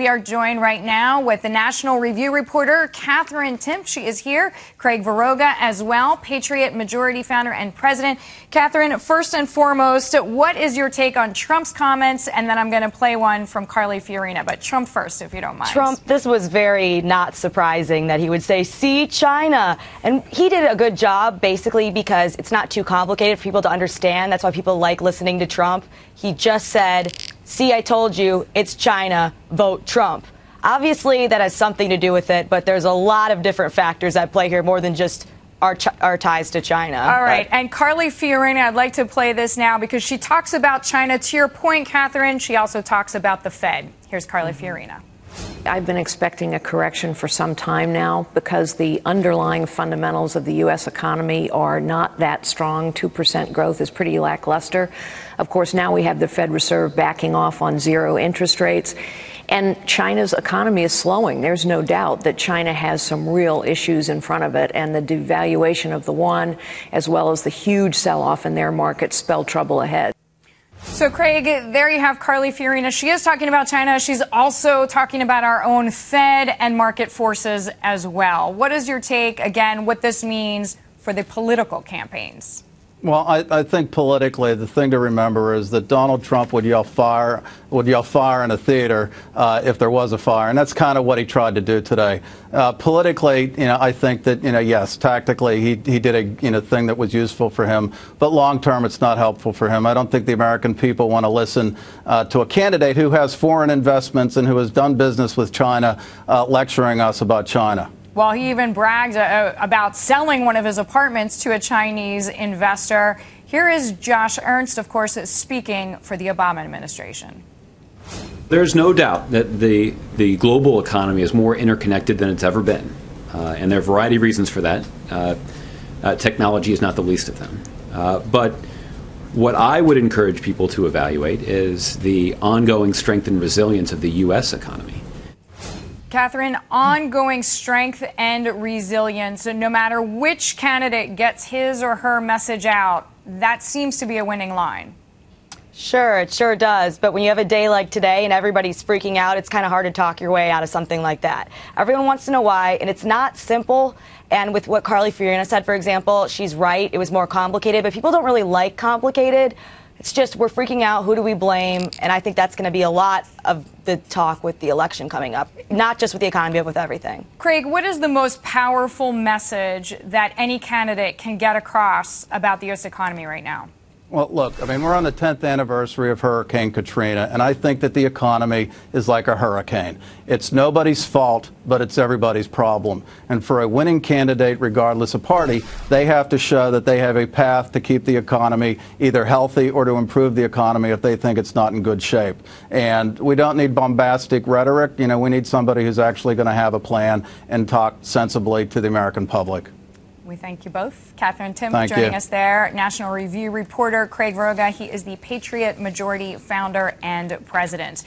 we are joined right now with the National Review reporter, Katherine Timpf. She is here. Craig Varoga as well, Patriot majority founder and president. Katherine, first and foremost, what is your take on Trump's comments? And then I'm going to play one from Carly Fiorina. But Trump first, if you don't mind. Trump, this was very not surprising that he would say, see China. And he did a good job, basically, because it's not too complicated for people to understand. That's why people like listening to Trump. He just said, see, I told you, it's China, vote Trump. Obviously, that has something to do with it, but there's a lot of different factors at play here, more than just our ties to China. All right. And Carly Fiorina, I'd like to play this now because she talks about China. To your point, Katherine, she also talks about the Fed. Here's Carly Fiorina. I've been expecting a correction for some time now because the underlying fundamentals of the U.S. economy are not that strong. 2% growth is pretty lackluster. Of course, now we have the Fed Reserve backing off on zero interest rates. And China's economy is slowing. There's no doubt that China has some real issues in front of it. And the devaluation of the yuan, as well as the huge sell-off in their market, spell trouble ahead. So, Craig, there you have Carly Fiorina. She is talking about China. She's also talking about our own Fed and market forces as well. What is your take, again, what this means for the political campaigns? Well, I think politically, the thing to remember is that Donald Trump would yell fire in a theater if there was a fire, and that's kind of what he tried to do today. Politically, I think that yes, tactically he did a thing that was useful for him, but long term it's not helpful for him. I don't think the American people want to listen to a candidate who has foreign investments and who has done business with China lecturing us about China. Well, he even bragged about selling one of his apartments to a Chinese investor. Here is Josh Earnest, of course, speaking for the Obama administration. There's no doubt that the global economy is more interconnected than it's ever been. And there are a variety of reasons for that. Technology is not the least of them. But what I would encourage people to evaluate is the ongoing strength and resilience of the U.S. economy. Katherine, ongoing strength and resilience, no matter which candidate gets his or her message out, that seems to be a winning line. Sure, it sure does. But when you have a day like today and everybody's freaking out, it's kind of hard to talk your way out of something like that. Everyone wants to know why, and it's not simple. And with what Carly Fiorina said, for example, she's right. It was more complicated, but people don't really like complicated. It's just we're freaking out. Who do we blame? And I think that's going to be a lot of the talk with the election coming up, not just with the economy, but with everything. Craig, what is the most powerful message that any candidate can get across about the U.S. economy right now? Well, look, I mean, we're on the 10th anniversary of Hurricane Katrina, and I think that the economy is like a hurricane. It's nobody's fault, but it's everybody's problem. And for a winning candidate, regardless of party, they have to show that they have a path to keep the economy either healthy or to improve the economy if they think it's not in good shape. And we don't need bombastic rhetoric. We need somebody who's actually going to have a plan and talk sensibly to the American public. We thank you both. Katherine Timpf joining us there. National Review reporter Craig Varoga. He is the Patriot majority founder and president.